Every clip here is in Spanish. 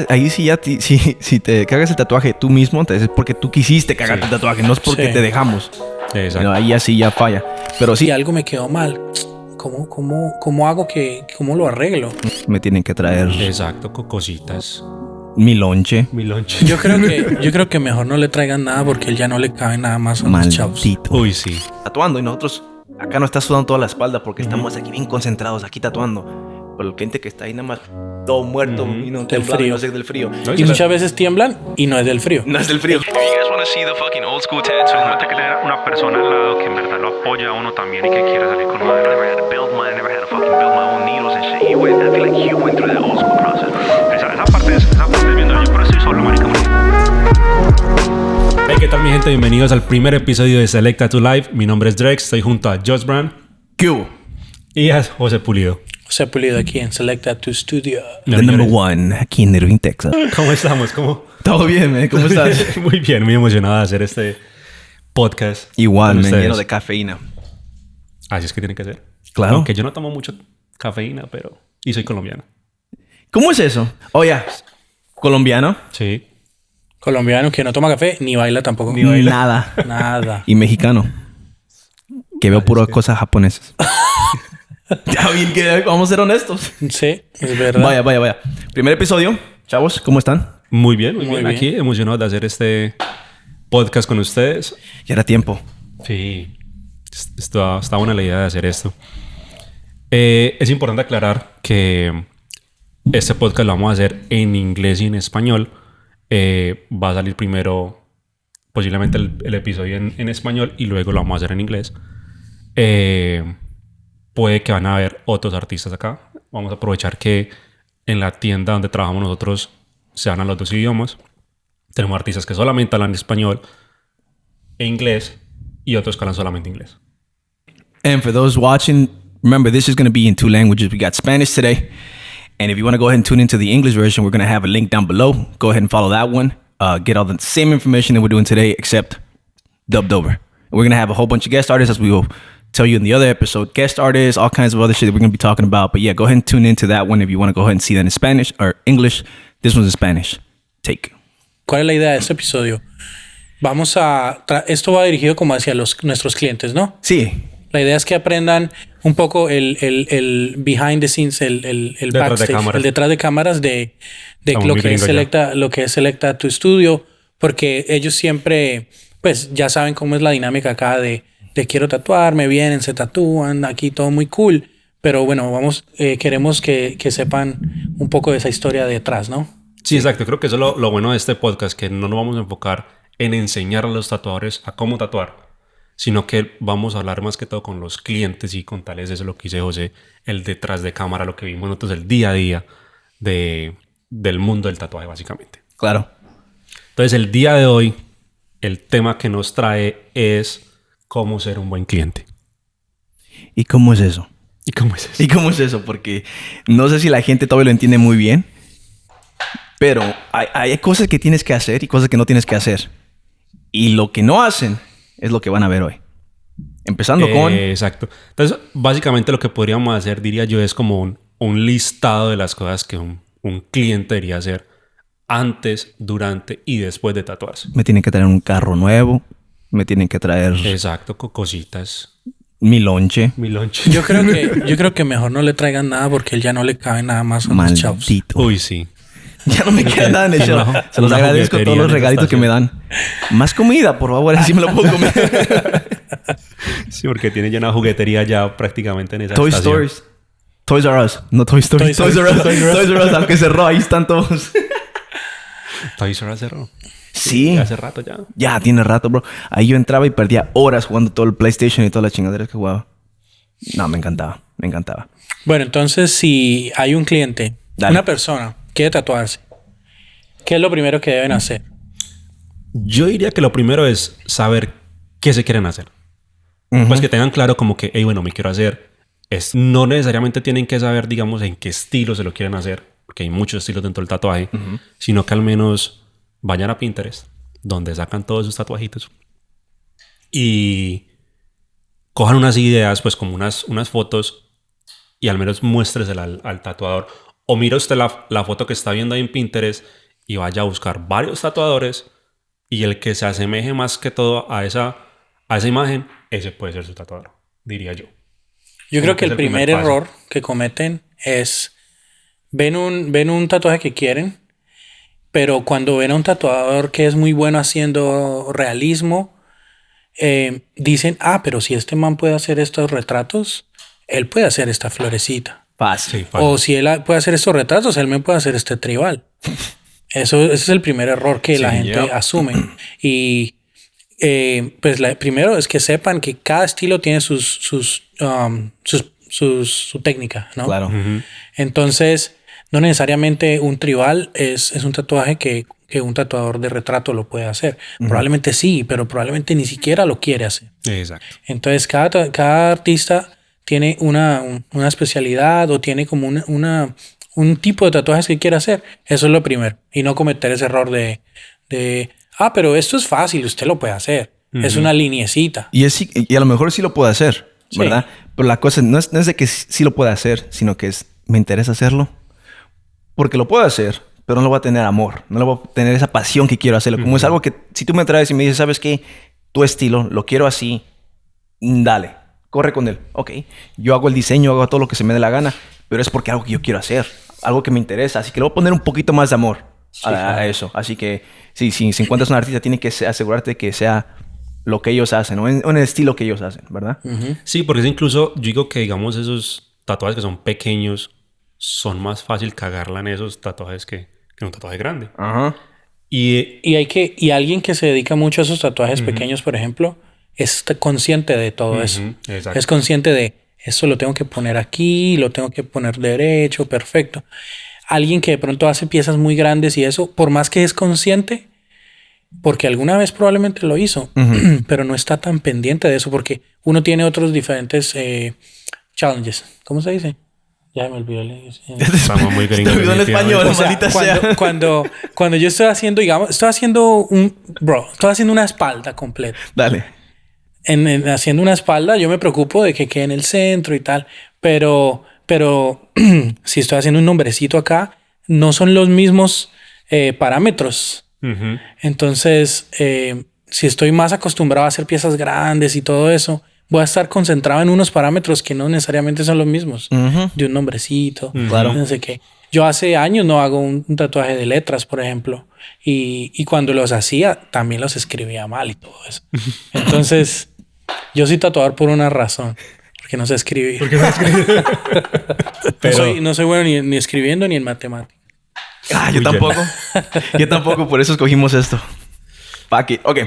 Ahí sí ya, si te cagas el tatuaje tú mismo, entonces es porque tú quisiste cagarte el tatuaje, no es porque te dejamos. Exacto. No, ahí así ya falla. Pero Si sí, algo me quedó mal, ¿cómo hago cómo lo arreglo? me tienen que traer Exacto, cositas. mi lonche. Mi lonche. Yo creo que mejor no le traigan nada porque él ya no le cabe nada más a los chavos. Maldito. Uy, sí. Tatuando y nosotros acá nos está sudando toda la espalda porque estamos aquí bien concentrados, aquí tatuando. Pero el cliente que está ahí nada más todo muerto y no Del temblando, frío. no sé, del frío. No, Y muchas veces tiemblan y no es del frío. No es del frío. If you guys want to see the fucking old school tattoo, uno tiene que tener una persona al lado que en verdad lo apoya a uno también y que quiera salir con uno. I never had to build mine, I never had to fucking build my own needles and shit. I feel like you went through that old school process, bro. Esa parte es viendo yo, pero estoy solo, marica. Hey, ¿qué tal mi gente? Bienvenidos al primer episodio de Selecta to Live. Mi nombre es Drex, estoy junto a Josh Brand ¿Qué hubo? y a José Pulido. José Pulido aquí en Select Tattoo Studio. The number one, aquí en Irving, Texas. ¿Cómo estamos? ¿Cómo? Todo bien, man. ¿Cómo estás? Muy bien, muy emocionado de hacer este podcast. Igual, con man, ustedes. lleno de cafeína. Así es que tiene que ser. Claro. Aunque yo no tomo mucho cafeína, pero... Y soy colombiano. ¿Cómo es eso? Oye, colombiano. Sí. Colombiano que no toma café ni baila tampoco. Nada. Nada. Y mexicano. Que veo puras cosas japonesas. Ya bien que vamos a ser honestos. Sí, es verdad. Vaya. Primer episodio. Chavos, ¿cómo están? Muy bien, muy Muy bien. bien. Aquí emocionado de hacer este podcast con ustedes. Ya era tiempo. Sí. Está buena la idea de hacer esto. Es importante aclarar que este podcast lo vamos a hacer en inglés y en español. Va a salir primero posiblemente el episodio en español y luego lo vamos a hacer en inglés. Puede que van a haber otros artistas acá. Vamos a aprovechar que en la tienda donde trabajamos nosotros se hablan los dos idiomas. Tenemos artistas que solamente hablan español e inglés y otros que hablan solamente inglés. And for those watching, remember this is going to be in two languages. We got Spanish today. And if you want to go ahead and tune into the English version, we're going to have a link down below. Go ahead and follow that one. Get all the same information that we're doing today, except dubbed over. And we're going to have a whole bunch of guest artists, as we will tell you in the other episode. Guest artists, all kinds of other shit that we're going to be talking about. But yeah, go ahead and tune into that one if you want to go ahead and see that in Spanish or English. This one's in Spanish. Take. ¿Cuál es la idea de este episodio? Vamos a... Esto va dirigido como hacia nuestros clientes, ¿no? Sí. La idea es que aprendan un poco el behind the scenes, el Detrás de backstage, cámaras. el detrás de cámaras de Estamos lo muy que es gringos ya. lo que es Selecta tu estudio, porque ellos siempre, pues ya saben cómo es la dinámica acá de quiero tatuarme, vienen, se tatúan, aquí todo muy cool, pero bueno, queremos que sepan un poco de esa historia detrás, ¿no? Sí, exacto. Creo que eso es lo bueno de este podcast, que no nos vamos a enfocar en enseñar a los tatuadores a cómo tatuar, sino que vamos a hablar más que todo con los clientes y contarles eso, lo que dice José, el detrás de cámara, lo que vimos nosotros, el día a día del mundo del tatuaje, básicamente. Claro. Entonces, el día de hoy, el tema que nos trae es cómo ser un buen cliente. ¿Y cómo es eso? ¿Y cómo es eso? ¿Y cómo es eso? Porque no sé si la gente todavía lo entiende muy bien, pero hay cosas que tienes que hacer y cosas que no tienes que hacer. Y lo que no hacen es lo que van a ver hoy. Empezando con... Exacto. Entonces, básicamente lo que podríamos hacer, diría yo, es como un listado de las cosas que un cliente debería hacer antes, durante y después de tatuarse. Me tienen que traer un carro nuevo. Me tienen que traer Exacto, cositas. mi lonche. Mi lonche. Yo creo que mejor no le traigan nada porque él ya no le cabe nada más a los chavos. Maldito. Uy, sí. Ya no me queda nada en el show. Una- Se los una agradezco juguetería todos los en esa regalitos que me dan. Más comida, por favor. Así me lo puedo comer. Sí, porque tiene ya una juguetería ya prácticamente en esa Toy estación. Stories. Toys R Us. No Toy Stories. Toys Toys R R Us. Us. Toys R Us. Aunque cerró, ahí están todos. Toys R Us cerró. Sí. Hace rato ya. Ya tiene rato, bro. Ahí yo entraba y perdía horas jugando todo el PlayStation y todas las chingaderas que jugaba. No, me encantaba. Me encantaba. Bueno, entonces si hay un cliente, Dale. una persona quiere tatuarse, ¿qué es lo primero que deben hacer? Yo diría que lo primero es saber qué se quieren hacer. Pues que tengan claro como que, hey, bueno, me quiero hacer esto. No necesariamente tienen que saber, digamos, en qué estilo se lo quieren hacer, porque hay muchos estilos dentro del tatuaje, sino que al menos vayan a Pinterest, donde sacan todos sus tatuajitos, y cojan unas ideas, pues como unas fotos, y al menos muéstresela al tatuador, O mira usted la foto que está viendo ahí en Pinterest y vaya a buscar varios tatuadores y el que se asemeje más que todo a esa imagen, ese puede ser su tatuador, diría yo. Yo creo que es el primer paso. error que cometen es ven un tatuaje que quieren, pero cuando ven a un tatuador que es muy bueno haciendo realismo, dicen, pero si este man puede hacer estos retratos, él puede hacer esta florecita. Fácil. Sí, fácil. O si él puede hacer estos retratos, él me puede hacer este tribal. Ese es el primer error que la gente asume. Y pues primero es que sepan que cada estilo tiene su técnica, ¿no? Claro. Entonces, no necesariamente un tribal es un tatuaje que un tatuador de retrato lo puede hacer. Probablemente sí, pero probablemente ni siquiera lo quiere hacer. Exacto. Entonces, cada artista tiene una especialidad o tiene como un tipo de tatuajes que quiere hacer. Eso es lo primero. Y no cometer ese error de pero esto es fácil, usted lo puede hacer. Es una liniecita. Y a lo mejor sí lo puede hacer, ¿verdad? Sí. Pero la cosa no es de que sí lo puede hacer, sino que me interesa hacerlo. Porque lo puedo hacer, pero no lo voy a tener amor. No le voy a tener esa pasión que quiero hacerlo. Como es algo que si tú me traes y me dices, ¿sabes qué? Tu estilo, lo quiero así. Dale, corre con él. Ok. Yo hago el diseño, hago todo lo que se me dé la gana. Pero es porque algo que yo quiero hacer. Algo que me interesa. Así que le voy a poner un poquito más de amor a eso. Así que si encuentras un artista, tiene que asegurarte que sea lo que ellos hacen. O en el estilo que ellos hacen, ¿verdad? Sí, porque es incluso, yo digo que digamos esos tatuajes que son pequeños son más fácil cagarla en esos tatuajes que un tatuaje grande. Ajá. Y alguien que se dedica mucho a esos tatuajes pequeños, por ejemplo, es consciente de todo eso. Exacto. Es consciente de eso lo tengo que poner aquí, lo tengo que poner derecho, perfecto. Alguien que de pronto hace piezas muy grandes y eso, por más que es consciente, porque alguna vez probablemente lo hizo, pero no está tan pendiente de eso porque uno tiene otros diferentes challenges. ¿Cómo se dice? Ya me olvidó. Estamos muy gringos. Te olvidó el español, O sea, maldita sea. cuando yo estoy haciendo, digamos, estoy haciendo una espalda completa. Dale. Haciendo una espalda, yo me preocupo de que quede en el centro y tal, pero si estoy haciendo un nombrecito acá, no son los mismos parámetros. Entonces, si estoy más acostumbrado a hacer piezas grandes y todo eso, voy a estar concentrado en unos parámetros que no necesariamente son los mismos. De un nombrecito, Claro. no sé qué. Yo hace años no hago un tatuaje de letras, por ejemplo. Y cuando los hacía, también los escribía mal y todo eso. Entonces, yo soy tatuador por una razón. Porque no sé escribir. Pero- no soy bueno ni escribiendo ni en matemáticas. Yo Uy, tampoco. Yo tampoco, por eso escogimos esto. Ok.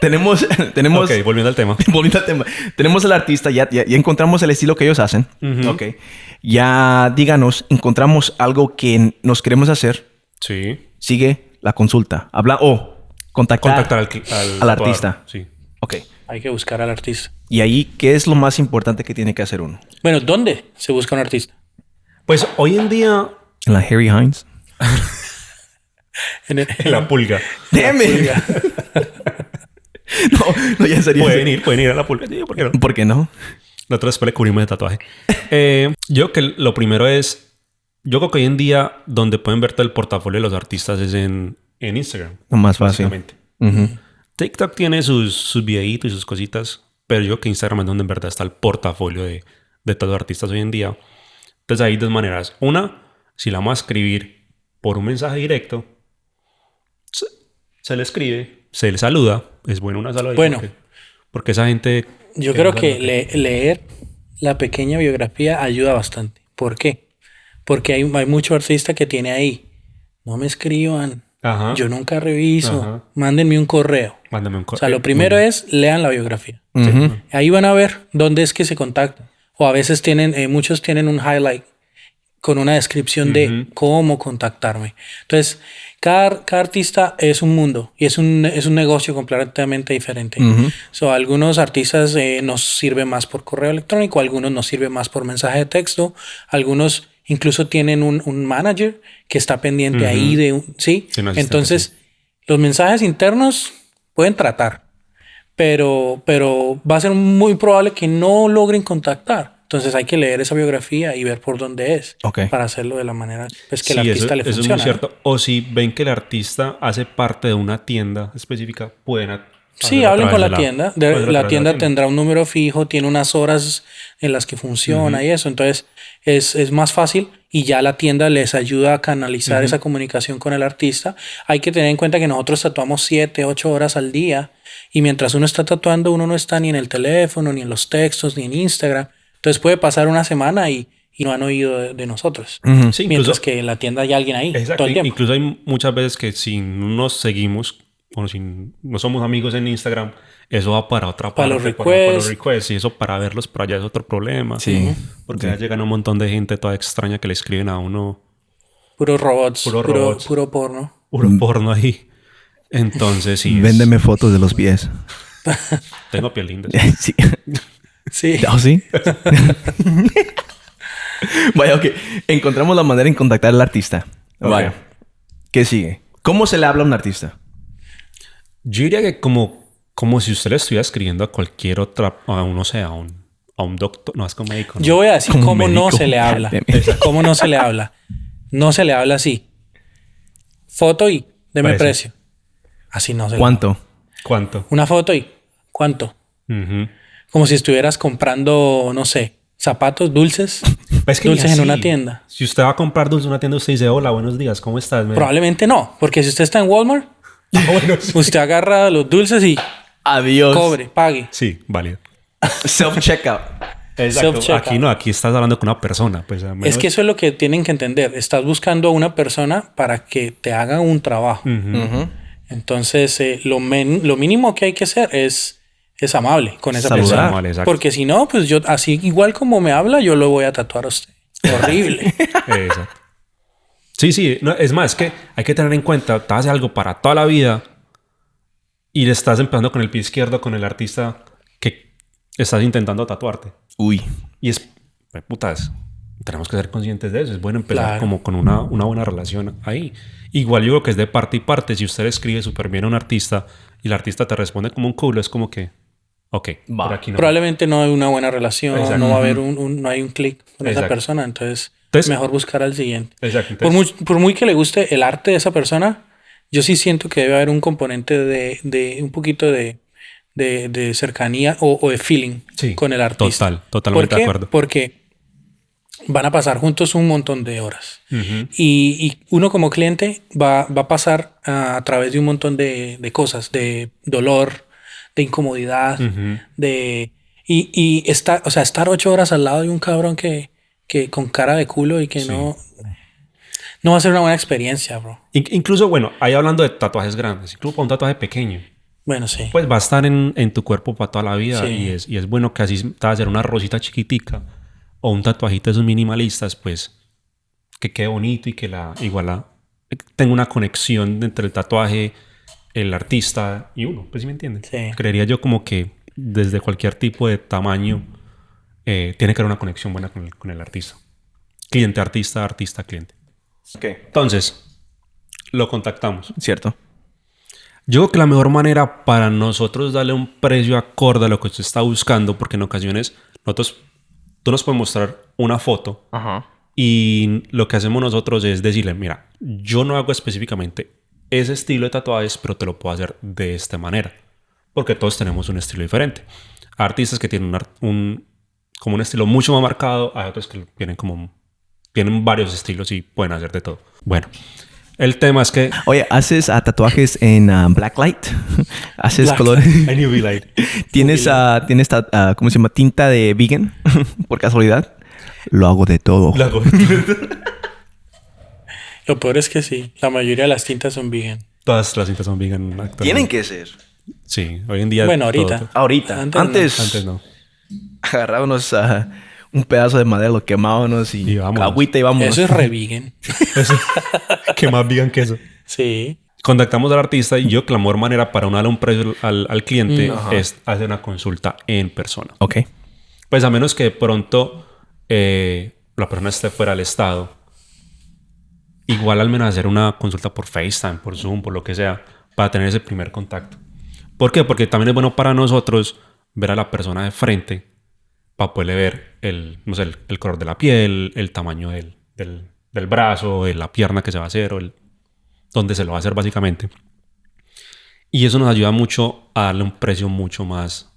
Tenemos... Ok, volviendo al tema. Volviendo al tema. Tenemos al artista, ya encontramos el estilo que ellos hacen. Ok. Ya, díganos, encontramos algo que nos queremos hacer. Sí. Sigue la consulta. Contactar Contactar al tatuador. artista. Sí. Ok. Hay que buscar al artista. Y ahí, ¿qué es lo más importante que tiene que hacer uno? Bueno, ¿dónde se busca un artista? Pues hoy en día, En la Harry Hines. En la pulga. ¡Deme! No, ya sería. Pueden ir a la pulga. Sí, ¿por qué no? ¿Por qué no? Nosotros después le cubrimos el tatuaje. Yo creo que lo primero es... Yo creo que hoy en día donde pueden ver todo el portafolio de los artistas es en Instagram. Lo más fácil. Básicamente. Ujú. TikTok tiene sus videitos y sus cositas, pero yo creo que Instagram es donde en verdad está el portafolio de todos los artistas hoy en día. Entonces hay dos maneras. Una, si la vamos a escribir por un mensaje directo, se le escribe, se le saluda. Es bueno una saludadita. Bueno. Porque esa gente... Yo creo que leer la pequeña biografía ayuda bastante. ¿Por qué? Porque hay mucho artista que tiene ahí. No me escriban. Ajá. Yo nunca reviso. Ajá. Mándenme un correo. Mándame un O correo. sea, lo primero es lean la biografía. Ujú. Ahí van a ver dónde es que se contactan. O a veces muchos tienen un highlight con una descripción de cómo contactarme. Entonces, cada artista es un mundo y es un negocio completamente diferente. So, algunos artistas nos sirven más por correo electrónico, algunos nos sirven más por mensaje de texto, algunos incluso tienen un manager que está pendiente ahí de ¿sí? Sí, un asistente, Entonces, los mensajes internos pueden tratar, pero va a ser muy probable que no logren contactar. Entonces hay que leer esa biografía y ver por dónde es. Ok. Para hacerlo de la manera pues, que el Sí, artista le eso funciona. es muy cierto. O si ven que el artista hace parte de una tienda específica, pueden Sí, hacerlo a hablen través con la de la tienda. pueden hacerlo a La través de tienda tendrá un número fijo, tiene unas horas en las que funciona y eso. Entonces es más fácil y ya la tienda les ayuda a canalizar esa comunicación con el artista. Hay que tener en cuenta que nosotros tatuamos 7, 8 horas al día y mientras uno está tatuando uno no está ni en el teléfono, ni en los textos, ni en Instagram. Entonces puede pasar una semana y no han oído de nosotros. Sí, Mientras que en la tienda hay alguien ahí exacto. todo el tiempo. Incluso hay muchas veces que si no nos seguimos o si no somos amigos en Instagram, eso va para otra Para parte. los Para los requests. requests. Y eso para verlos por allá es otro problema. Sí. Porque ya llegan un montón de gente toda extraña que le escriben a uno Puros robots. Puro robots. Puro porno. puro porno ahí. Entonces sí. Véndeme fotos de los pies. Tengo piel linda. Sí. Sí. ¿Oh, sí? Vaya, ok. Encontramos la manera en contactar al artista. Vaya. Ok. ¿Qué sigue? ¿Cómo se le habla a un artista? Yo diría que como si usted le estuviera escribiendo a cualquier otra, a un, no sé, a un doctor, no, es como médico. ¿no? Yo voy a decir Como cómo no médico. se le habla. Esa. ¿Cómo no se le habla? No se le habla así. Foto y deme Precio. precio. Así no se le ¿Cuánto? ¿Cuánto? Una foto y ¿cuánto? Ujú. Como si estuvieras comprando, no sé, zapatos, dulces. Es que Dulces ni en así. una tienda. Si usted va a comprar dulces en una tienda, usted dice, hola, buenos días, ¿cómo estás? Probablemente no. Porque si usted está en Walmart, Bueno, sí. usted agarra los dulces y Adiós. cobre, pague. Sí, válido. Self-checkout. Exacto. Self-checkout. Aquí no, aquí estás hablando con una persona. Pues, a menos- Es que eso es lo que tienen que entender. Estás buscando a una persona para que te haga un trabajo. Ujú. Entonces, lo mínimo que hay que hacer es amable con esa Saludar. persona. Amable, exacto. Porque si no, pues yo, así igual como me habla, yo lo voy a tatuar a usted. Horrible. Exacto. Sí, no, es más, que hay que tener en cuenta, te hace algo para toda la vida y le estás empezando con el pie izquierdo con el artista que estás intentando tatuarte. Uy. Y es, putas, tenemos que ser conscientes de eso. Es bueno empezar Claro. como con una buena relación ahí. Igual yo creo que es de parte y parte. Si usted escribe súper bien a un artista y el artista te responde como un culo, es como que, ok, Va. por aquí no. Probablemente no hay una buena relación, Exacto. no va a haber no hay un clic con esa Exacto. persona. Entonces, Entonces- mejor buscar al siguiente. Exacto. Por muy que le guste el arte de esa persona, yo sí siento que debe haber un componente de un poquito de cercanía o de feeling Sí, con el artista. totalmente ¿Por qué? de acuerdo. Porque van a pasar juntos un montón de horas. Ujú. Y uno como cliente va a pasar a través de un montón de cosas, de dolor, de incomodidad, Ujú. y estar 8 horas al lado de un cabrón que con cara de culo y que Sí. no va a ser una buena experiencia, bro. Incluso, bueno, ahí hablando de tatuajes grandes, incluso para un tatuaje pequeño, Bueno, sí. pues va a estar en tu cuerpo para toda la vida. Sí. Y es bueno que así te va a hacer una rosita chiquitica o un tatuajito de esos minimalistas, pues que quede bonito y que tenga una conexión entre el tatuaje, el artista y uno, pues sí me entiendes. Sí. Creería yo como que desde cualquier tipo de tamaño tiene que haber una conexión buena con el artista. Cliente, artista, artista, cliente. Ok. Entonces, lo contactamos. Cierto. Yo creo que la mejor manera para nosotros darle un precio acorde a lo que usted está buscando, porque en ocasiones tú nos puedes mostrar una foto Ajá. y lo que hacemos nosotros es decirle, mira, yo no hago específicamente ese estilo de tatuajes, pero te lo puedo hacer de esta manera, porque todos tenemos un estilo diferente. Hay artistas que tienen como un estilo mucho más marcado, hay otros que tienen varios estilos y pueden hacer de todo. Bueno, el tema es que Oye, ¿haces tatuajes en blacklight? ¿Haces Black- colores? en UV light. ¿Tienes, ¿cómo se llama? ¿Tinta de vegan? Por casualidad. Lo hago de todo. La hago- Lo peor es que sí, la mayoría de las tintas son vegan. Todas las cintas son vegan actualmente. Tienen que ser. Sí, hoy en día. Bueno, ahorita. todo. Ahorita. Antes Antes, Antes no. agarrábamos un pedazo de madera, lo quemábamos y, Y vámonos. agüita y vámonos. Eso es re vegan. ¿Qué más vegan que eso? Sí. Contactamos al artista y yo que la mejor manera para darle un precio al cliente Ajá. es hacer una consulta en persona. Ok. Pues a menos que de pronto la persona esté fuera del estado. Igual al menos hacer una consulta por FaceTime, por Zoom, por lo que sea, para tener ese primer contacto. ¿Por qué? Porque también es bueno para nosotros ver a la persona de frente para poderle ver no sé, el color de la piel, el tamaño del brazo, de la pierna que se va a hacer o dónde se lo va a hacer básicamente. Y eso nos ayuda mucho a darle un precio mucho más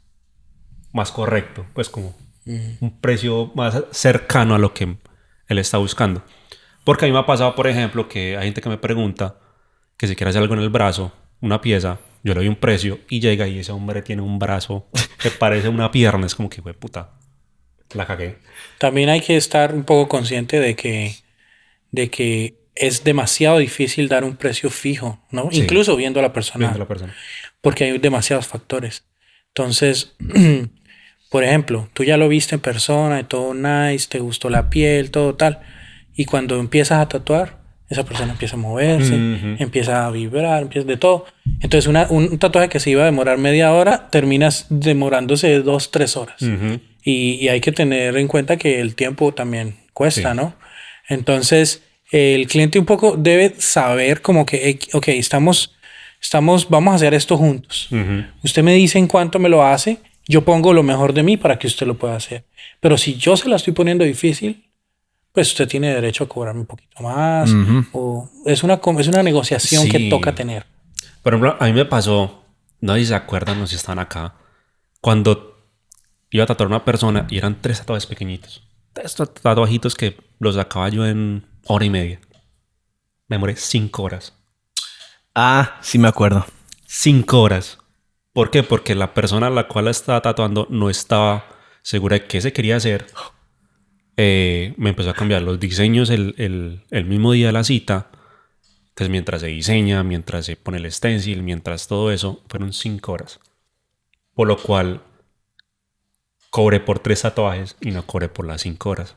correcto, pues como un precio más cercano a lo que él está buscando. Porque a mí me ha pasado, por ejemplo, que hay gente que me pregunta que si quiere hacer algo en el brazo, una pieza, yo le doy un precio y llega y ese hombre tiene un brazo que parece una pierna. Es como que, güey, puta, la cagué. También hay que estar un poco consciente de que es demasiado difícil dar un precio fijo, ¿no? Sí. Incluso viendo a la persona. Viendo a la persona. Porque hay demasiados factores. Entonces, por ejemplo, tú ya lo viste en persona, y todo nice, te gustó la piel, todo tal. Y cuando empiezas a tatuar, esa persona empieza a moverse, empieza a vibrar, empieza de todo. Entonces, un tatuaje que se iba a demorar media hora, terminas demorándose 2-3 horas. Y hay que tener en cuenta que el tiempo también cuesta, Sí. ¿no? Entonces, el cliente un poco debe saber como que, ok, vamos a hacer esto juntos. Usted me dice en cuánto me lo hace, yo pongo lo mejor de mí para que usted lo pueda hacer. Pero si yo se la estoy poniendo difícil, pues usted tiene derecho a cobrarme un poquito más. O es una negociación Sí. que toca tener. Por ejemplo, a mí me pasó, no sé si se acuerdan, no sé si están acá, cuando iba a tatuar a una persona y eran 3 tatuajes pequeñitos. 3 tatuajitos que los sacaba yo en hora y media. Me demoré 5 horas. Ah, sí me acuerdo. 5 horas. ¿Por qué? Porque la persona a la cual la estaba tatuando no estaba segura de qué se quería hacer. Me empezó a cambiar los diseños el mismo día de la cita. Entonces, mientras se diseña, mientras se pone el stencil, mientras todo eso, fueron 5 horas. Por lo cual, cobré por 3 tatuajes y no cobré por las 5 horas.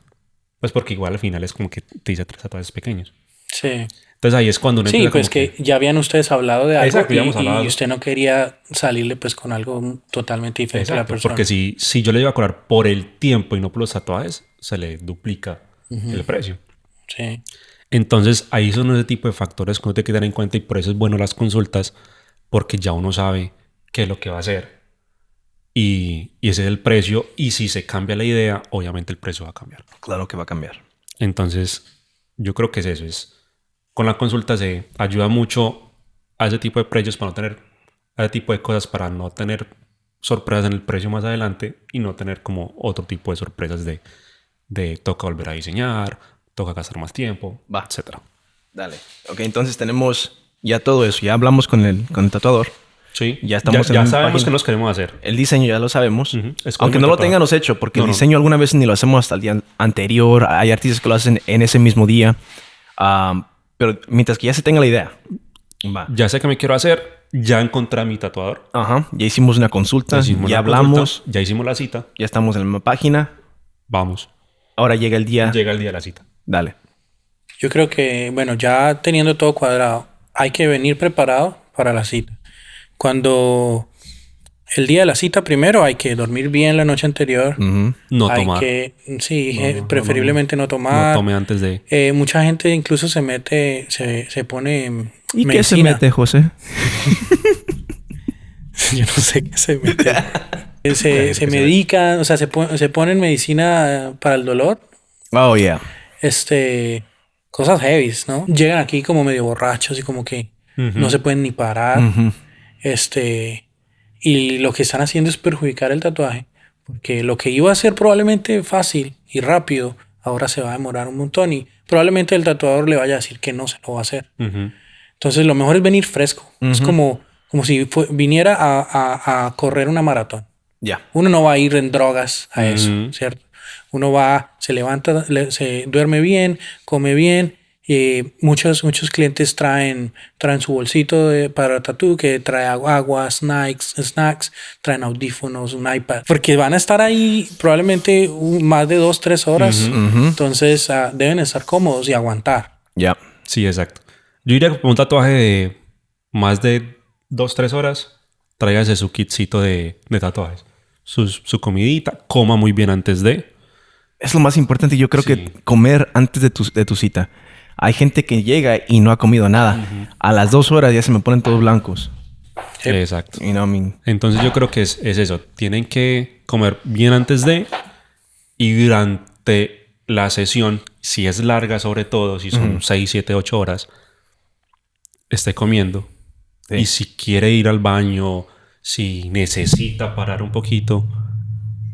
Pues porque igual al final es como que te hice 3 tatuajes pequeños. Sí. Entonces ahí es cuando uno Sí, empieza pues como que ya habían ustedes hablado de algo. Exacto, ya hemos hablado. Y usted no quería salirle pues con algo totalmente diferente a la Exacto, persona. porque si yo le iba a cobrar por el tiempo y no por los tatuajes, se le duplica el precio. Sí. Entonces ahí son ese tipo de factores que uno tiene que tener en cuenta y por eso es bueno las consultas, porque ya uno sabe qué es lo que va a hacer y ese es el precio, y si se cambia la idea, obviamente el precio va a cambiar. Claro que va a cambiar. Entonces yo creo que es eso, con la consulta se ayuda mucho a ese tipo de precios para no tener, a ese tipo de cosas para no tener sorpresas en el precio más adelante y no tener como otro tipo de sorpresas de toca volver a diseñar, toca gastar más tiempo, Va. etcétera. Dale. Ok, entonces tenemos ya todo eso. Ya hablamos con el tatuador. Sí, Ya estamos en ya la sabemos página. qué nos queremos hacer. El diseño ya lo sabemos. Escogemos Aunque no el lo tatuador. tengamos hecho, porque No, el no. diseño alguna vez ni lo hacemos hasta el día anterior. Hay artistas que lo hacen en ese mismo día. Pero mientras que ya se tenga la idea. Va. Ya sé qué me quiero hacer, ya encontré a mi tatuador. Ajá. Ya hicimos una consulta. Ya hicimos Ya la hablamos. consulta, ya hicimos la cita, Ya estamos en la misma página. vamos. Ahora llega el día. Llega el día de la cita. Dale. Yo creo que, bueno, ya teniendo todo cuadrado, hay que venir preparado para la cita. Cuando el día de la cita, primero hay que dormir bien la noche anterior. Ujú. No Hay tomar. que, sí, preferiblemente no tomar. No tome antes de... Mucha gente incluso se mete, se pone ¿Y qué se medicina. mete, José? Yo no sé qué se mete. se medican, o sea, se ponen medicina para el dolor. Oh, yeah. Cosas heavies, ¿no? Llegan aquí como medio borrachos y como que no se pueden ni parar. Y lo que están haciendo es perjudicar el tatuaje. Porque lo que iba a ser probablemente fácil y rápido, ahora se va a demorar un montón y probablemente el tatuador le vaya a decir que no se lo va a hacer. Entonces lo mejor es venir fresco. Es como si viniera a correr una maratón. Ya. Uno no va a ir en drogas a eso, ¿cierto? Uno va, se levanta, se duerme bien, come bien. Muchos clientes traen su bolsito para tatú que trae agua, snacks, traen audífonos, un iPad. Porque van a estar ahí probablemente más de 2-3 horas. Entonces deben estar cómodos y aguantar. Ya. Sí, exacto. Yo diría que por un tatuaje de más de 2-3 horas, tráigase su kitcito de tatuajes. Su comidita, coma muy bien antes de... Es lo más importante. Yo creo Sí. que comer antes de tu cita. Hay gente que llega y no ha comido nada. A las 2 horas ya se me ponen todos blancos. Sí. Exacto. You know what I mean? Entonces yo creo que es eso. Tienen que comer bien antes de y durante la sesión, si es larga sobre todo, si son 6, 7, 8 horas, esté comiendo. Sí. Y si quiere ir al baño, si necesita parar un poquito,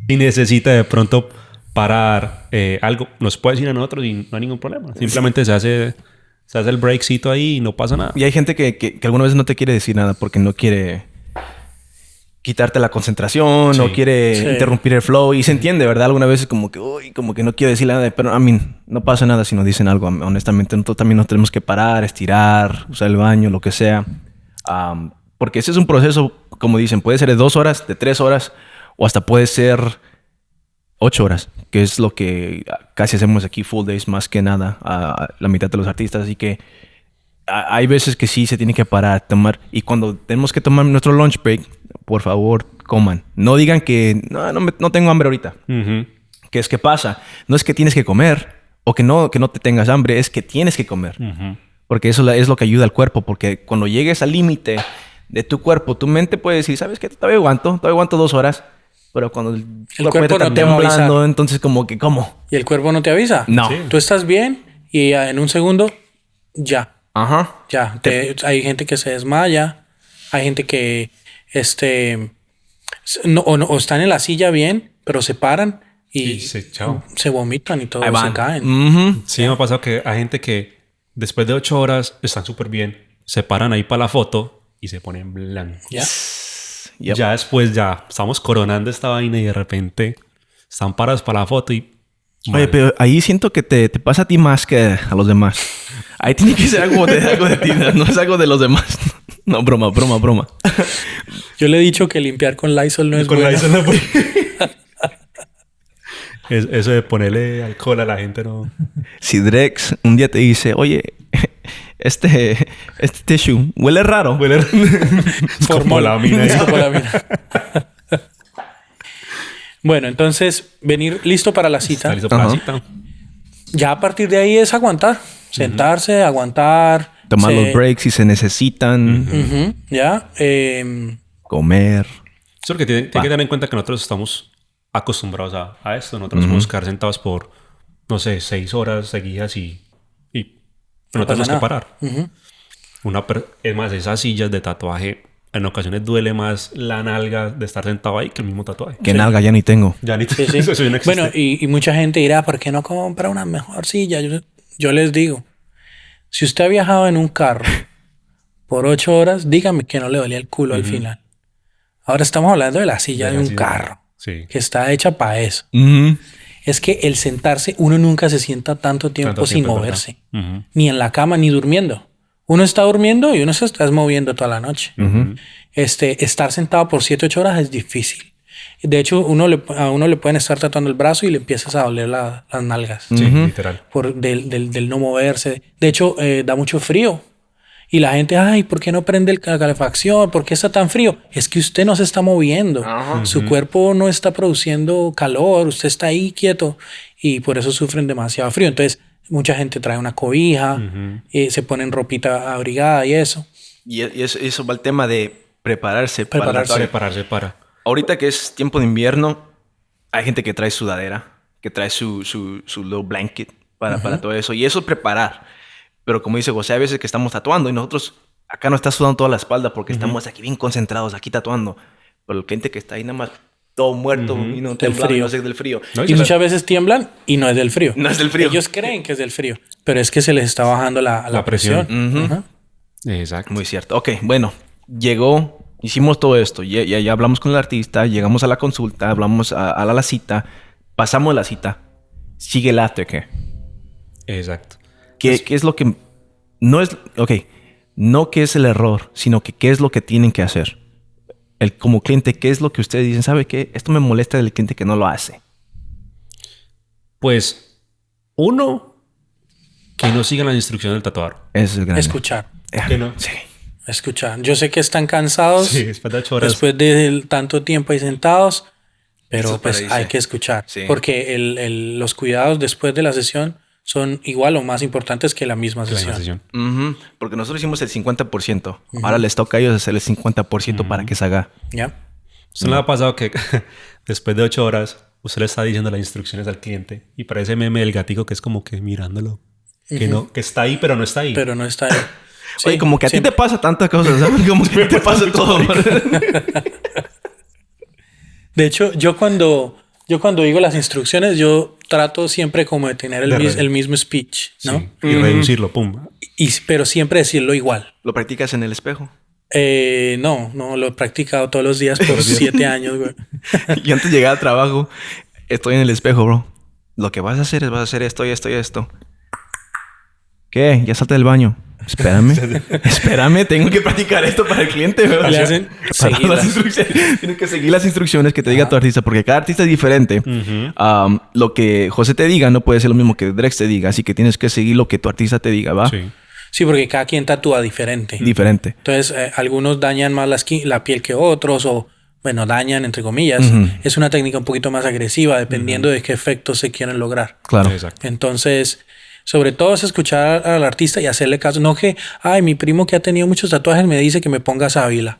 si necesita de pronto parar algo, nos puede decir a nosotros y no hay ningún problema. Simplemente se hace el breakcito ahí y no pasa nada. Y hay gente que alguna vez no te quiere decir nada porque no quiere quitarte la concentración, Sí. no quiere Sí. interrumpir el flow. Y se entiende, ¿verdad? Alguna vez es como que, uy, como que no quiero decir nada. Pero, no pasa nada si nos dicen algo. Honestamente, nosotros también nos tenemos que parar, estirar, usar el baño, lo que sea. Porque ese es un proceso, como dicen, puede ser de 2 horas, de 3 horas, o hasta puede ser 8 horas, que es lo que casi hacemos aquí, full days, más que nada, a la mitad de los artistas. Así que hay veces que sí se tiene que parar, tomar. Y cuando tenemos que tomar nuestro lunch break, por favor, coman. No digan que no tengo hambre ahorita. Ujú. ¿Qué es que pasa? No es que tienes que comer o que no te tengas hambre, es que tienes que comer. Ujú. Porque eso es lo que ayuda al cuerpo. Porque cuando llegues al límite de tu cuerpo, tu mente puede decir, ¿sabes qué? Todavía aguanto 2 horas. Pero cuando el cuerpo ya cuerpo está no te va a avisar. temblando, entonces como que, ¿cómo? ¿Y el cuerpo no te avisa? No. Sí. Tú estás bien y en un segundo, ya. Ajá. Ya. Hay gente que se desmaya. Hay gente que o están en la silla bien, pero se paran y chao. se vomitan y todo, Ahí se van. caen. Ujú. Sí, me ha pasado que hay gente que después de 8 horas están súper bien, se paran ahí para la foto y se ponen blancos. Ya. Yep. Ya después ya estamos coronando esta vaina y de repente están parados para la foto y... Oye, pero ahí siento que te pasa a ti más que a los demás. Ahí tiene que ser algo de ti, no es algo de los demás. No, broma. Yo le he dicho que limpiar con Lysol no es Con la bueno. Lysol no puede- Eso de ponerle alcohol a la gente no... Si Drex un día te dice, oye, este tissue huele raro. Huele... Formol. Escopolamina. Escopolamina. Bueno, entonces, venir listo para la cita. Está listo para la Ajá. cita. Ya a partir de ahí es aguantar. Sentarse, aguantar. Tomar los breaks si se necesitan. Ujú, ya. Comer. Solo que tiene que tener en cuenta que nosotros estamos acostumbrados a esto. Nosotros podemos quedar sentados por, no sé, 6 horas seguidas y no tenemos que nada. parar. Es más, esas sillas de tatuaje en ocasiones duele más la nalga de estar sentado ahí que el mismo tatuaje. Que nalga ya ni tengo. Ya ni Sí, sí. eso ya no existe. Bueno, y mucha gente dirá, ¿por qué no compra una mejor silla? Yo les digo, si usted ha viajado en un carro por 8 horas, dígame que no le dolía el culo al final. Ahora estamos hablando de la silla de un carro, Sí. que está hecha para eso. Ujú. Es que el sentarse, uno nunca se sienta tanto tiempo Tanto sin tiempo, es moverse. verdad. Ujú. Ni en la cama, ni durmiendo. Uno está durmiendo y uno se está moviendo toda la noche. Estar sentado por 7, 8 horas es difícil. De hecho, a uno le pueden estar tatuando el brazo y le empiezas a doler las nalgas. Sí, literal. Del no moverse. De hecho, da mucho frío. Y la gente, ay, ¿por qué no prende la calefacción? ¿Por qué está tan frío? Es que usted no se está moviendo. Su cuerpo no está produciendo calor. Usted está ahí quieto. Y por eso sufren demasiado frío. Entonces, mucha gente trae una cobija. Se ponen ropita abrigada y eso. Y eso va al tema de prepararse. para el Prepararse. tatuaje. Prepararse para... Ahorita que es tiempo de invierno, hay gente que trae sudadera, que trae su little blanket para todo eso. Y eso es preparar. Pero como dice José, hay veces que estamos tatuando y nosotros acá nos está sudando toda la espalda porque estamos aquí bien concentrados, aquí tatuando. Pero la gente que está ahí nada más todo muerto y no Del temblando, frío. no sé, del frío. No, Y muchas veces tiemblan y no es del frío. No es del frío. Ellos creen que es del frío. Pero es que se les está bajando la presión. presión. Ajá. Exacto. Muy cierto. Ok, bueno, hicimos todo esto. Ya hablamos con el artista, llegamos a la consulta, hablamos a la cita, pasamos la cita. Sigue el aftercare. Exacto. ¿Qué es lo que... No es... Ok. No qué es el error, sino que qué es lo que tienen que hacer. Como cliente, ¿qué es lo que ustedes dicen? ¿Sabe qué? Esto me molesta del cliente que no lo hace. Pues, uno, que no sigan las instrucciones del tatuador. Ese es el gran... Escuchar. Que no. Sí. Escuchar. Yo sé que están cansados Sí, después de 8 horas. después de tanto tiempo ahí sentados, pero Eso pues parece. hay que escuchar. Sí. Porque los cuidados después de la sesión son igual o más importantes que la misma La sesión. sesión. Ujú. Porque nosotros hicimos el 50%. Ahora les toca a ellos hacer el 50% para que se haga. ¿Ya? ¿Usted no le ha pasado que después de 8 horas usted le está diciendo las instrucciones al cliente y parece meme del gatico que es como que mirándolo. Que no, que está ahí, pero no está ahí. Pero no está ahí. Sí, Oye, como que a ti siempre. te pasa tantas cosas, ¿sabes? Como que te pasa todo. De hecho, yo cuando digo las instrucciones, yo trato siempre como de tener el mismo speech, ¿no? Sí, y reducirlo, pum. Pero siempre decirlo igual. ¿Lo practicas en el espejo? No, lo he practicado todos los días por 7 años, güey. Yo antes de llegar al trabajo, estoy en el espejo, bro. Lo que vas a hacer esto y esto y esto. ¿Qué? Ya salte del baño. Espérame, tengo que practicar esto para el cliente, ¿verdad? Le hacen Para seguirlas. las instrucciones. Tienes que seguir las instrucciones que te diga tu artista, porque cada artista es diferente. Lo que José te diga no puede ser lo mismo que Drex te diga, así que tienes que seguir lo que tu artista te diga, ¿va? Sí. Sí, porque cada quien tatúa diferente. Diferente. Entonces, algunos dañan más la piel que otros o, bueno, dañan entre comillas. Es una técnica un poquito más agresiva dependiendo de qué efectos se quieren lograr. Claro. Exacto. Entonces, sobre todo es escuchar al artista y hacerle caso. No que, ay, mi primo que ha tenido muchos tatuajes me dice que me ponga sábila.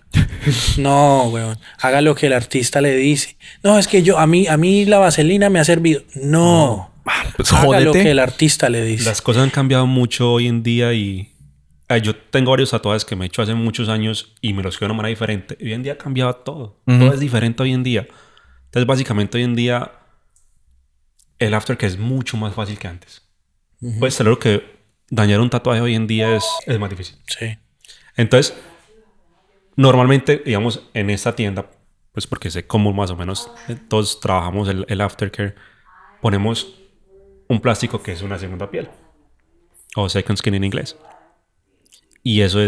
No, weón. Haga lo que el artista le dice. No, es que a mí la vaselina me ha servido. No. Pues Haga lo jódete. que el artista le dice. Las cosas han cambiado mucho hoy en día y yo tengo varios tatuajes que me he hecho hace muchos años y me los quedo de una manera diferente. Hoy en día ha cambiado todo. Todo es diferente hoy en día. Entonces, básicamente, hoy en día el aftercare es mucho más fácil que antes. Pues, claro que dañar un tatuaje hoy en día es más difícil. Sí. Entonces, normalmente, digamos, en esta tienda, pues porque sé cómo más o menos todos trabajamos el aftercare, ponemos un plástico que es una segunda piel. O second skin en inglés. Y eso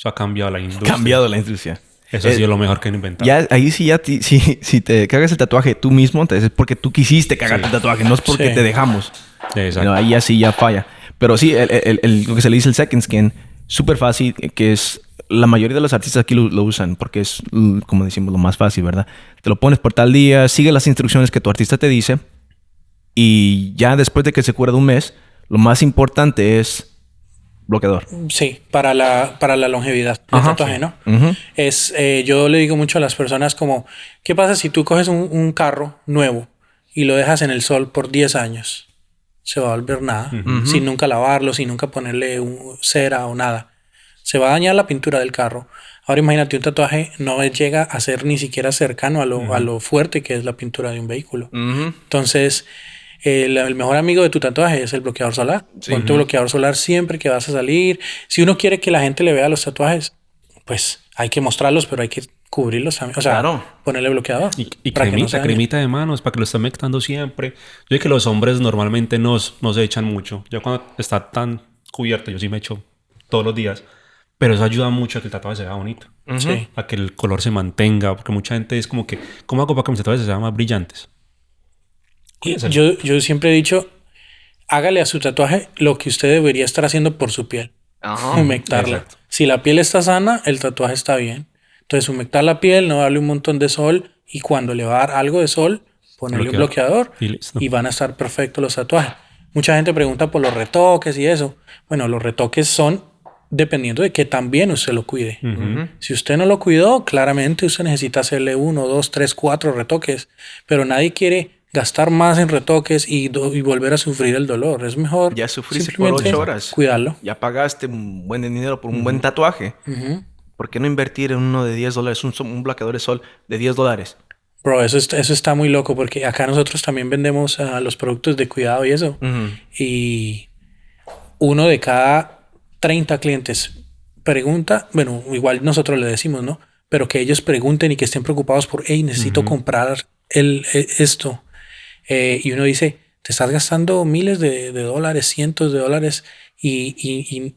ha cambiado la industria. Cambiado la industria. Eso ha sido lo mejor que han inventado. Ya, ahí sí, si te cagas el tatuaje tú mismo, entonces es porque tú quisiste cagarte el tatuaje, no es porque Sí. te dejamos. Exacto. No, ahí ya sí ya falla. Pero sí, lo que se le dice el second skin, súper fácil, que es... La mayoría de los artistas aquí lo usan porque es, como decimos, lo más fácil, ¿verdad? Te lo pones por tal día, sigue las instrucciones que tu artista te dice y ya después de que se cura de un mes, lo más importante es bloqueador. Sí, para la longevidad del Ajá, tatuaje, sí. ¿no? Ujú. Yo le digo mucho a las personas como, ¿qué pasa si tú coges un carro nuevo y lo dejas en el sol por 10 años? Se va a volver nada, sin nunca lavarlo, sin nunca ponerle cera o nada. Se va a dañar la pintura del carro. Ahora imagínate, un tatuaje no llega a ser ni siquiera cercano a lo fuerte que es la pintura de un vehículo. Entonces, el mejor amigo de tu tatuaje es el bloqueador solar. Pon tu bloqueador solar siempre que vas a salir. Si uno quiere que la gente le vea los tatuajes, pues hay que mostrarlos, pero hay que cubrirlos también. O sea, Claro. ponerle bloqueador. Y para que no se dañe. cremita de manos para que lo estén mectando siempre. Yo sé que los hombres normalmente no se echan mucho. Yo cuando está tan cubierto, yo sí me echo todos los días. Pero eso ayuda mucho a que el tatuaje se vea bonito. Sí. A que el color se mantenga. Porque mucha gente es como que, ¿cómo hago para que mis tatuajes se vean más brillantes? Yo siempre he dicho, hágale a su tatuaje lo que usted debería estar haciendo por su piel. Humectarla. exacto. Si la piel está sana, el tatuaje está bien. Entonces, humectar la piel, no darle un montón de sol y cuando le va a dar algo de sol, ponerle un bloqueador Y listo. y van a estar perfectos los tatuajes. Mucha gente pregunta por los retoques y eso. Bueno, los retoques son dependiendo de que también usted lo cuide. Si usted no lo cuidó, claramente usted necesita hacerle 1, 2, 3, 4 retoques. Pero nadie quiere gastar más en retoques y volver a sufrir el dolor. Es mejor Ya sufriste por simplemente 8 horas. cuidarlo. Ya pagaste un buen dinero por un buen tatuaje. ¿Por qué no invertir en uno de $10? Un bloqueador de sol de $10. Bro, eso está muy loco porque acá nosotros también vendemos los productos de cuidado y eso. Y uno de cada 30 clientes pregunta, bueno, igual nosotros le decimos, ¿no? Pero que ellos pregunten y que estén preocupados por, hey, necesito comprar esto. Y uno dice, te estás gastando miles de dólares, cientos de dólares y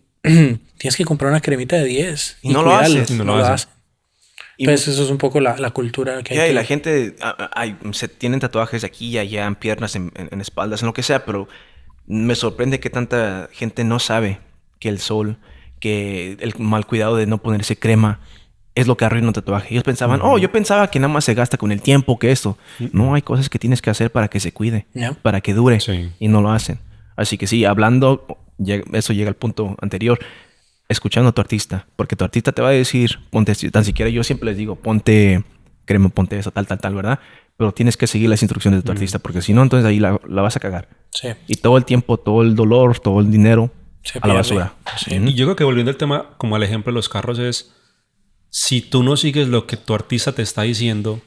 tienes que comprar una cremita de 10. Y no lo cuidarlo. haces. Y no lo haces. Y Pues eso es un poco la cultura que ya, hay. y la gente se tienen tatuajes aquí y allá, en piernas, en espaldas, en lo que sea, pero me sorprende que tanta gente no sabe que el sol, que el mal cuidado de no ponerse crema es lo que arruina un tatuaje. Ellos pensaban, yo pensaba que nada más se gasta con el tiempo, que esto. No, hay cosas que tienes que hacer para que se cuide, Ya. para que dure, Sí. y no lo hacen. Así que sí, hablando, eso llega al punto anterior, escuchando a tu artista, porque tu artista te va a decir, ponte, tan siquiera yo siempre les digo, ponte crema, ponte eso, tal, ¿verdad? pero tienes que seguir las instrucciones de tu artista, porque si no, entonces ahí la vas a cagar. Sí. Y todo el tiempo, todo el dolor, todo el dinero Se a la pierde. basura. Sí. Y yo creo que volviendo al tema, como al ejemplo de los carros, es si tú no sigues lo que tu artista te está diciendo,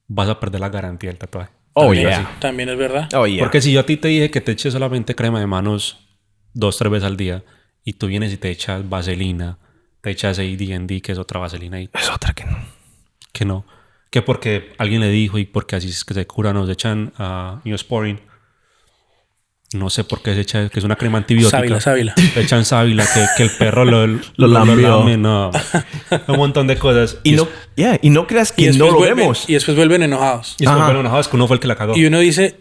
vas a perder la garantía del tatuaje. Oh, También, yeah. También es verdad. Oh, yeah. Porque si yo a ti te dije que te eches solamente crema de manos 2-3 veces al día y tú vienes y te echas vaselina, te echas AD&D, que es otra vaselina y Es otra que no. que no, que porque alguien le dijo y porque así es que se cura, nos echan Neosporin. No sé por qué se echa, que es una crema antibiótica. Sábila. Le echan sábila, que el perro lo lambió. lame, no. Un montón de cosas. Y no, y no creas que no lo vemos. Y después vuelven enojados. Y después Ajá. bueno, enojados que uno fue el que la cagó. Y uno dice,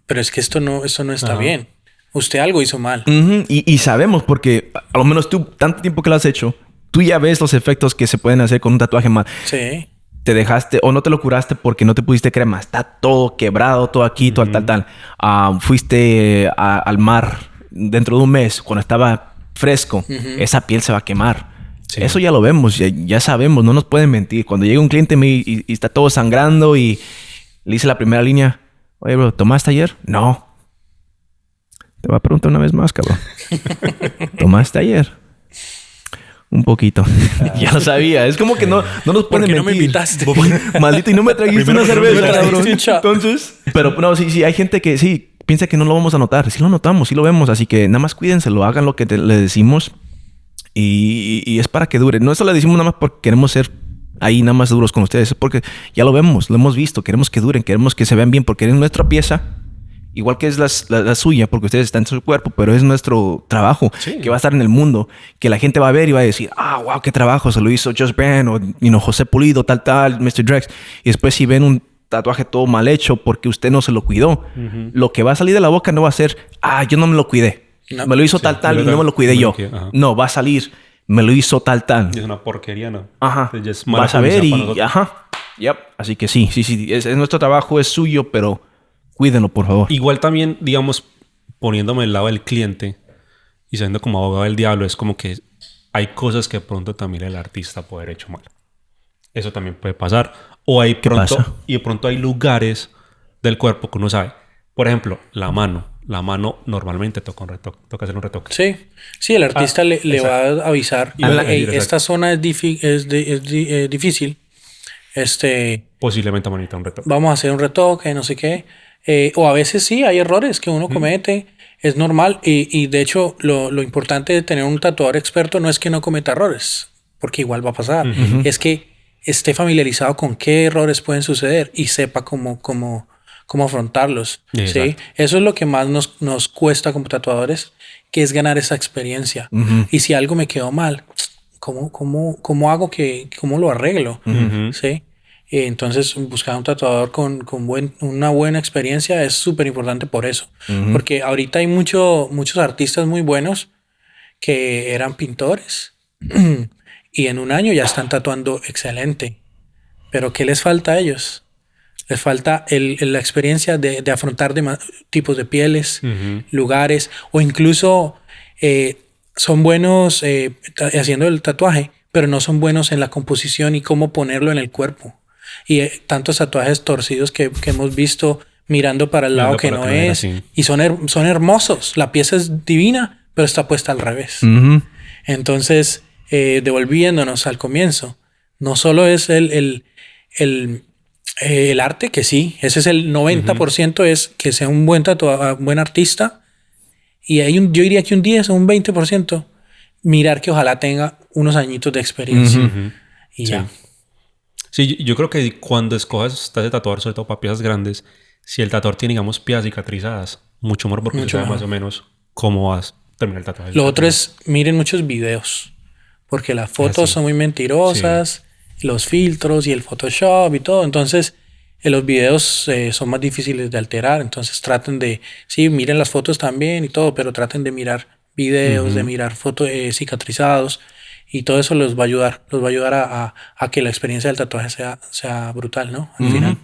pero es que esto no está bien. Usted algo hizo mal. Ujú. Y sabemos, porque a lo menos tú, tanto tiempo que lo has hecho, tú ya ves los efectos que se pueden hacer con un tatuaje mal. Sí. Te dejaste o no te lo curaste porque no te pusiste crema. Está todo quebrado, todo aquí, todo tal. Fuiste al mar dentro de un mes cuando estaba fresco. Esa piel se va a quemar. Sí. Eso ya lo vemos, ya sabemos, no nos pueden mentir. Cuando llega un cliente y está todo sangrando y le dice la primera línea, oye, bro, ¿tomaste ayer? No. Te voy a preguntar una vez más, cabrón. ¿Tomaste ayer? Un poquito. Ya lo sabía. Es como que no nos ¿Por pueden qué no me mentir. invitaste? Maldito, y no me trajiste Primero una que no me cerveza, trajiste cabrón. un shot. Entonces... Pero no, sí, hay gente que sí piensa que no lo vamos a notar. Sí lo notamos, sí lo vemos. Así que nada más cuídenselo. Hagan lo que le decimos. Y es para que dure. No eso le decimos nada más porque queremos ser ahí nada más duros con ustedes. Es porque ya lo vemos, lo hemos visto. Queremos que duren, queremos que se vean bien. Porque es nuestra pieza. Igual que es la suya, porque ustedes están en su cuerpo, pero es nuestro trabajo que va a estar en el mundo, que la gente va a ver y va a decir, wow, qué trabajo, se lo hizo Just Brand o José Pulido, tal, Mr. Drex. Y después si ven un tatuaje todo mal hecho porque usted no se lo cuidó, lo que va a salir de la boca no va a ser, yo no me lo cuidé. No. Me lo hizo tal y no me lo cuidé yo. No, va a salir, me lo hizo tal. Y es una porquería, ¿no? Ajá. Entonces ya es mala Vas a ver publicidad para y... nosotros. Ajá. Yep. Así que sí. Es nuestro trabajo, es suyo, pero cuídenlo, por favor. Igual también, digamos, poniéndome del lado del cliente y siendo como abogado del diablo, es como que hay cosas que de pronto también el artista puede haber hecho mal. Eso también puede pasar. O hay pasa? Y de pronto hay lugares del cuerpo que uno sabe. Por ejemplo, la mano. La mano normalmente toca hacer un retoque. Sí, el artista le va a avisar. Y va a "Hey, decir, esta zona es difícil. Posiblemente manita un retoque. Vamos a hacer un retoque, no sé qué. O a veces sí, hay errores que uno comete. Es normal. Y de hecho, lo importante de tener un tatuador experto no es que no cometa errores, porque igual va a pasar. Es que esté familiarizado con qué errores pueden suceder y sepa cómo afrontarlos. ¿sí? Eso es lo que más nos cuesta como tatuadores, que es ganar esa experiencia. Y si algo me quedó mal, ¿cómo hago cómo lo arreglo? ¿sí? Entonces, buscar un tatuador con una buena experiencia es súper importante por eso. Porque ahorita hay muchos artistas muy buenos que eran pintores y en un año ya están tatuando excelente. Pero ¿qué les falta a ellos? Les falta la experiencia de afrontar tipos de pieles, lugares, o incluso son buenos haciendo el tatuaje, pero no son buenos en la composición y cómo ponerlo en el cuerpo. Y tantos tatuajes torcidos que hemos visto mirando para el lado que no es. Y son hermosos. La pieza es divina, pero está puesta al revés. Entonces, devolviéndonos al comienzo, no solo es el arte, que sí, ese es el 90%, es que sea un buen tatuador, buen artista. Y yo diría que un 10 o un 20% mirar que ojalá tenga unos añitos de experiencia. Y ya. Sí, yo creo que cuando escojas ese tatuador, sobre todo para piezas grandes, si el tatuador tiene, digamos, piezas cicatrizadas, mucho mejor porque sabe más o menos cómo vas a terminar el tatuaje. Lo otro es, miren muchos videos, porque las fotos son muy mentirosas, los filtros y el Photoshop y todo. Entonces, los videos son más difíciles de alterar. Entonces, traten de, miren las fotos también y todo, pero traten de mirar videos, de mirar fotos cicatrizados. Y todo eso los va a ayudar. Los va a ayudar a que la experiencia del tatuaje sea brutal, ¿no? Al final.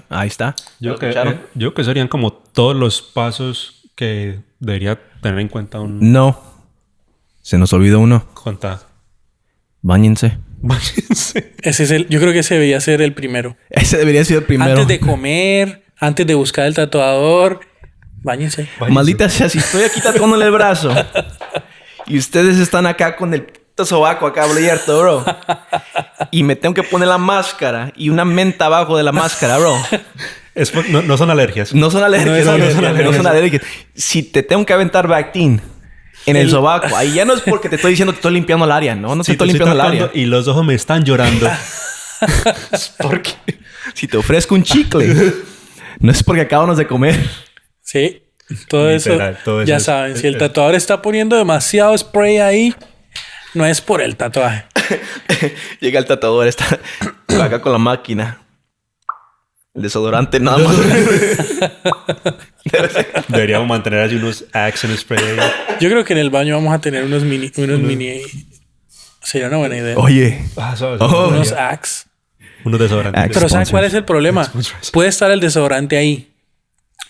Ahí está. Yo creo que serían como todos los pasos que debería tener en cuenta un... No. Se nos olvidó uno. Conta. Báñense. Báñense. Yo creo que ese debería ser el primero. Ese debería ser el primero. Antes de comer, antes de buscar el tatuador, báñense. Maldita sea, si estoy aquí tatuándole el brazo y ustedes están acá con el sobaco acá abierto, bro. Y me tengo que poner la máscara y una menta abajo de la máscara, bro. No son alergias. No son alérgicos. No son alérgicos. Si te tengo que aventar Bactin en el sobaco, ahí ya no es porque te estoy diciendo que estoy limpiando el área. No te estoy limpiando el área. Y los ojos me están llorando. Porque si te ofrezco un chicle, no es porque acabamos de comer. Sí, todo Literal, eso. todo eso Ya es- saben, si el tatuador está poniendo demasiado spray ahí, no es por el tatuaje. Llega el tatuador, está acá con la máquina. El desodorante nada más. Deberíamos mantener así unos Axe spray ahí. Yo creo que en el baño vamos a tener unos mini. Sería una buena idea. Oye, Unos Axe. Unos desodorantes. Axe. Pero ¿sabes cuál es el problema? Sponsors. Puede estar el desodorante ahí.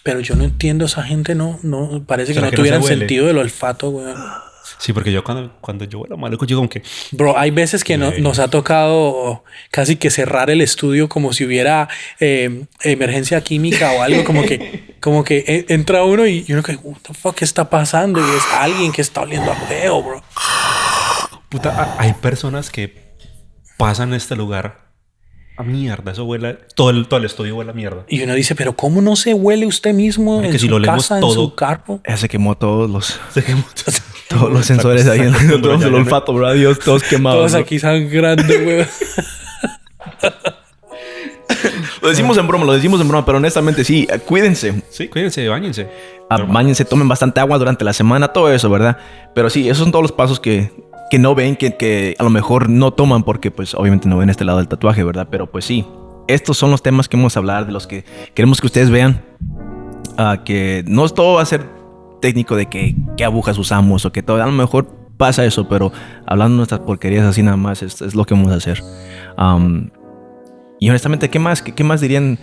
Pero yo no entiendo esa gente, no parece que ¿Será no que no tuvieran se huele? sentido del olfato, weón. Sí, porque yo cuando yo huelo maluco, yo como que... Bro, hay veces que nos ha tocado casi que cerrar el estudio como si hubiera emergencia química o algo, como que entra uno y uno que, what the fuck, ¿qué está pasando? Y es alguien que está oliendo a feo, bro. Puta, hay personas que pasan este lugar a mierda. Eso huele... Todo el estudio huele a mierda. Y uno dice, pero ¿cómo no se huele usted mismo Porque en si su lo olemos casa, en todo- su carro? ya se quemó todos los Todos sensores ahí. Todos el olfato, bro. Dios, todos quemados. Todos bro. aquí sangrando, weón. Lo decimos en broma, pero honestamente sí, cuídense. Sí, cuídense, báñense. Báñense, tomen bastante agua durante la semana, todo eso, ¿verdad? Pero sí, esos son todos los pasos que no ven, que a lo mejor no toman porque pues obviamente no ven este lado del tatuaje, ¿verdad? Pero pues sí, estos son los temas que vamos a hablar, de los que queremos que ustedes vean. Que no todo va a ser técnico de qué agujas usamos o que todo. A lo mejor pasa eso, pero hablando de nuestras porquerías así nada más es lo que vamos a hacer. Y honestamente, ¿qué más dirían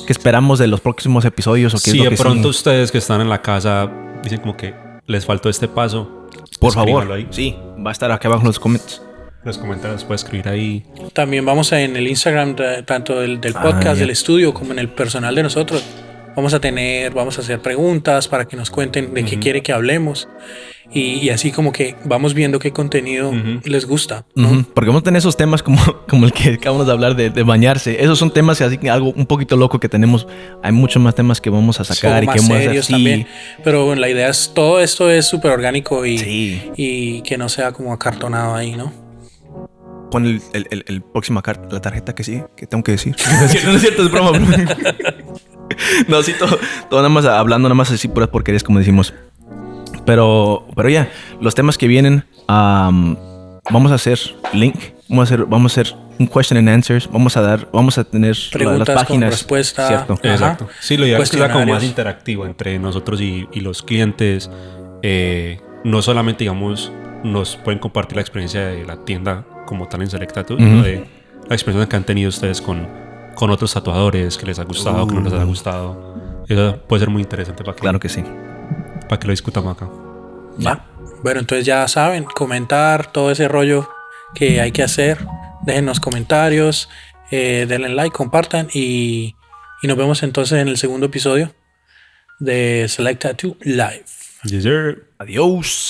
que esperamos de los próximos episodios? ¿O qué Si es lo de que pronto sigue? ustedes que están en la casa dicen como que les faltó este paso, Por favor, escríbanlo ahí. sí, va a estar aquí abajo en los comments. Los comentarios pueden escribir ahí. También vamos en el Instagram, tanto del podcast, ya. del estudio, como en el personal de nosotros. Vamos a hacer preguntas para que nos cuenten de qué quiere que hablemos. Y así como que vamos viendo qué contenido les gusta, ¿no? Ujú, porque vamos a tener esos temas como el que acabamos de hablar de bañarse. Esos son temas así que algo un poquito loco que tenemos. Hay muchos más temas que vamos a sacar y Más que vamos a hacer. serios Sí, también. Pero bueno, la idea es todo esto es súper orgánico Sí. y que no sea como acartonado ahí, ¿no? pon el próximo la tarjeta que sigue, que tengo que decir. No es cierto, es broma. No, sí, todo nada más hablando, nada más así puras porquerías, como decimos. Pero ya, los temas que vienen, vamos a hacer link, vamos a hacer un question and answers, vamos a tener Preguntas las páginas. con respuesta. Cierto. Ajá. Exacto. Sí, lo ideal es que sea como más Cuestionarios. interactivo entre nosotros y los clientes. No solamente, digamos, nos pueden compartir la experiencia de la tienda como tal en Select Tattoo, sino de la experiencia que han tenido ustedes con otros tatuadores, que les ha gustado, que no les ha gustado. Eso puede ser muy interesante Claro que sí. para que lo discutamos acá. Ya. Bueno, entonces ya saben, comentar todo ese rollo que hay que hacer. Déjennos comentarios, denle like, compartan y nos vemos entonces en el segundo episodio de Select Tattoo Live. Yes, sir. Adiós.